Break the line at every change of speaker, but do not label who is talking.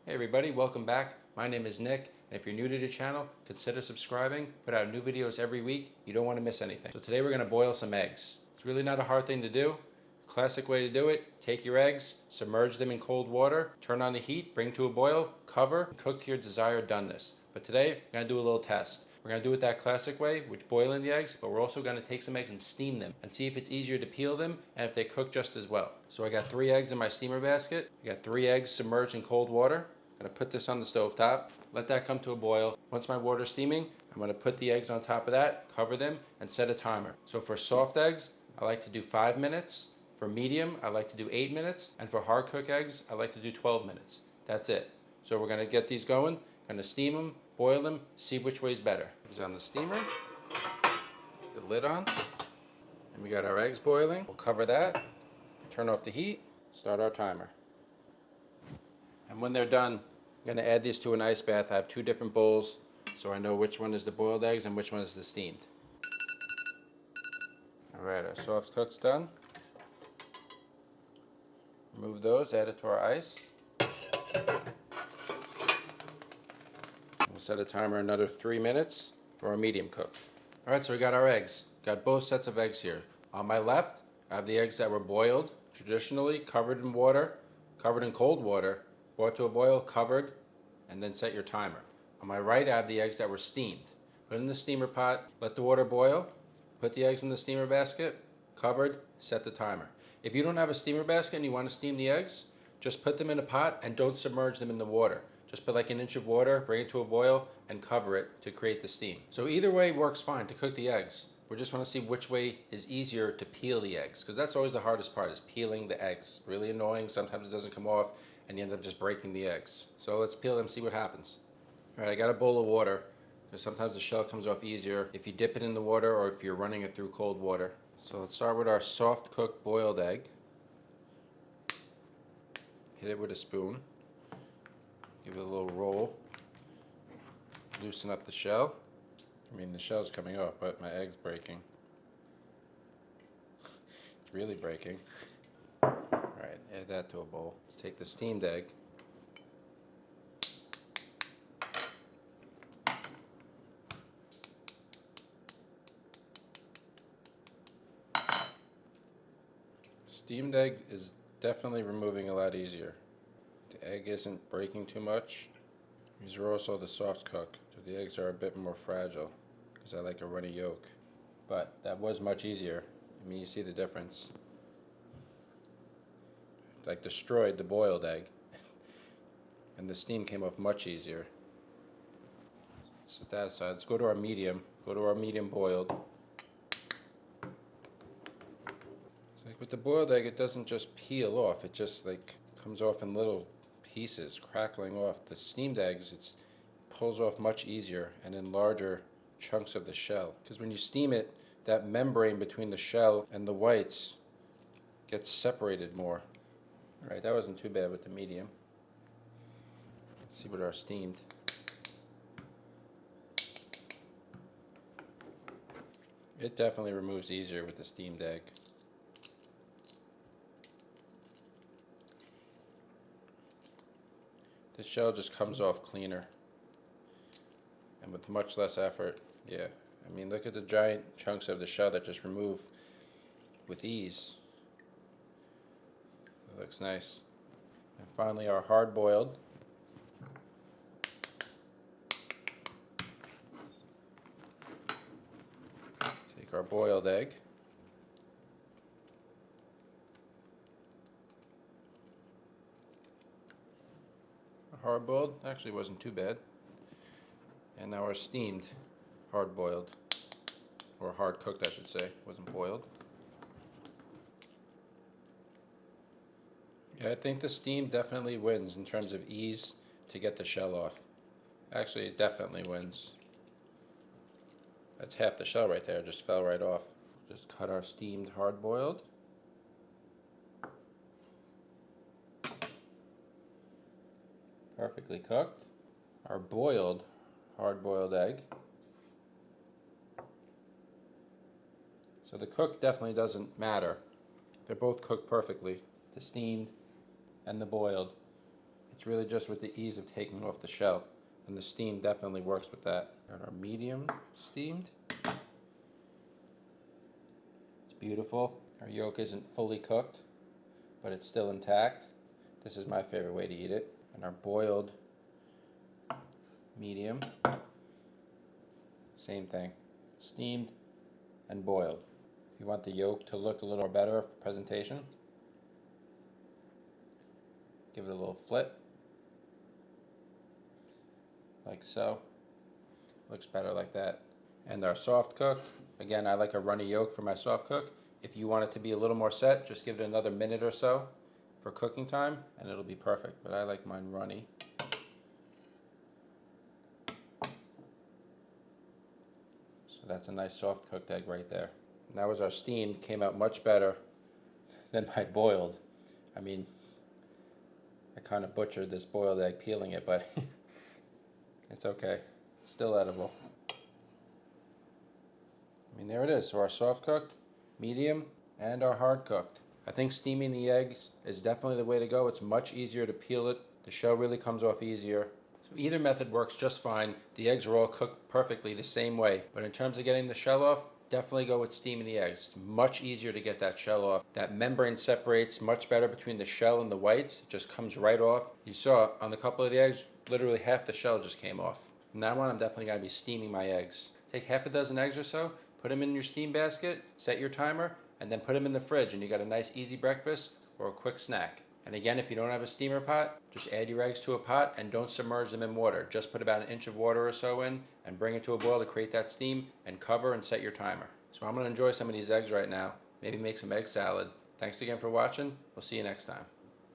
Hey everybody, welcome back. My name is Nick, and if you're new to the channel, consider subscribing. Put out new videos every week. You don't want to miss anything. So today we're going to boil some eggs. It's really not a hard thing to do. Classic way to do it: take your eggs, submerge them in cold water, turn on the heat, bring to a boil, cover, and cook to your desired doneness. But today, we're going to do a little test. We're going to do it that classic way, which boiling the eggs, but we're also going to take some eggs and steam them and see if it's easier to peel them and if they cook just as well. So I got 3 eggs in my steamer basket. I got 3 eggs submerged in cold water. I'm going to put this on the stove top, let that come to a boil. Once my water's steaming, I'm going to put the eggs on top of that, cover them, and set a timer. So for soft eggs, I like to do 5 minutes. For medium, I like to do 8 minutes. And for hard cooked eggs, I like to do 12 minutes. That's it. So we're going to get these going. I'm going to steam them, boil them, see which way's better. Eggs on the steamer, the lid on, and we got our eggs boiling. We'll cover that, turn off the heat, start our timer. And when they're done, I'm going to add these to an ice bath. I have 2 different bowls, so I know which one is the boiled eggs and which one is the steamed. Alright, our soft cook's done. Remove those, add it to our ice. We'll set a timer another 3 minutes for our medium cook. Alright, so we got our eggs. Got both sets of eggs here. On my left, I have the eggs that were boiled, traditionally covered in water, covered in cold water, brought to a boil, covered, and then set your timer. On my right, I have the eggs that were steamed. Put in the steamer pot, let the water boil, put the eggs in the steamer basket, covered, set the timer. If you don't have a steamer basket and you want to steam the eggs, just put them in a pot and don't submerge them in the water. Just put like an inch of water, bring it to a boil, and cover it to create the steam. So either way works fine to cook the eggs. We just want to see which way is easier to peel the eggs, because that's always the hardest part, is peeling the eggs. Really annoying, sometimes it doesn't come off, and you end up just breaking the eggs. So let's peel them, see what happens. Alright, I got a bowl of water, because sometimes the shell comes off easier if you dip it in the water or if you're running it through cold water. So let's start with our soft cooked boiled egg. Hit it with a spoon. Give it a little roll. Loosen up the shell. I mean, the shell's coming off, but my egg's breaking. It's really breaking. Alright, add that to a bowl. Let's take the steamed egg. Steamed egg is definitely removing a lot easier. The egg isn't breaking too much. These are also the soft cook, so the eggs are a bit more fragile because I like a runny yolk. But that was much easier. I mean, you see the difference. Like destroyed the boiled egg, and the steam came off much easier. Let's set that aside. Let's go to our medium. Go to our medium boiled. Like with the boiled egg, it doesn't just peel off, it just like comes off in little pieces, crackling off. The steamed eggs, it pulls off much easier and in larger chunks of the shell. Because when you steam it, that membrane between the shell and the whites gets separated more. Alright, that wasn't too bad with the medium. Let's see what our steamed. It definitely removes easier with the steamed egg. The shell just comes off cleaner and with much less effort. Yeah, I mean, look at the giant chunks of the shell that just remove with ease. It looks nice. And finally, our hard boiled. Take our boiled egg. Hard-boiled actually wasn't too bad. And now our steamed hard-boiled, or hard-cooked I should say, wasn't boiled. Yeah, I think the steam definitely wins in terms of ease to get the shell off. Actually, it definitely wins. That's half the shell right there, just fell right off. Just cut our steamed hard-boiled. Perfectly cooked. Our boiled, hard-boiled egg. So the cook definitely doesn't matter. They're both cooked perfectly, the steamed and the boiled. It's really just with the ease of taking off the shell, and the steam definitely works with that. Got our medium steamed. It's beautiful. Our yolk isn't fully cooked, but it's still intact. This is my favorite way to eat it. And our boiled medium, same thing, steamed and boiled. If you want the yolk to look a little better for presentation, give it a little flip, like so. Looks better like that. And our soft cooked, again, I like a runny yolk for my soft cook. If you want it to be a little more set, just give it another minute or so for cooking time and it'll be perfect, but I like mine runny. So that's a nice soft cooked egg right there. And that was our steamed, came out much better than my boiled. I mean, I kind of butchered this boiled egg peeling it, but it's okay. It's still edible. I mean, there it is. So our soft cooked, medium, and our hard cooked. I think steaming the eggs is definitely the way to go. It's much easier to peel it. The shell really comes off easier. So either method works just fine. The eggs are all cooked perfectly the same way. But in terms of getting the shell off, definitely go with steaming the eggs. It's much easier to get that shell off. That membrane separates much better between the shell and the whites. It just comes right off. You saw on a couple of the eggs, literally half the shell just came off. From now on, I'm definitely going to be steaming my eggs. Take half a dozen eggs or so, put them in your steam basket, set your timer, and then put them in the fridge and you got a nice easy breakfast or a quick snack. And again, if you don't have a steamer pot, just add your eggs to a pot and don't submerge them in water. Just put about an inch of water or so in and bring it to a boil to create that steam and cover and set your timer. So I'm going to enjoy some of these eggs right now. Maybe make some egg salad. Thanks again for watching. We'll see you next time.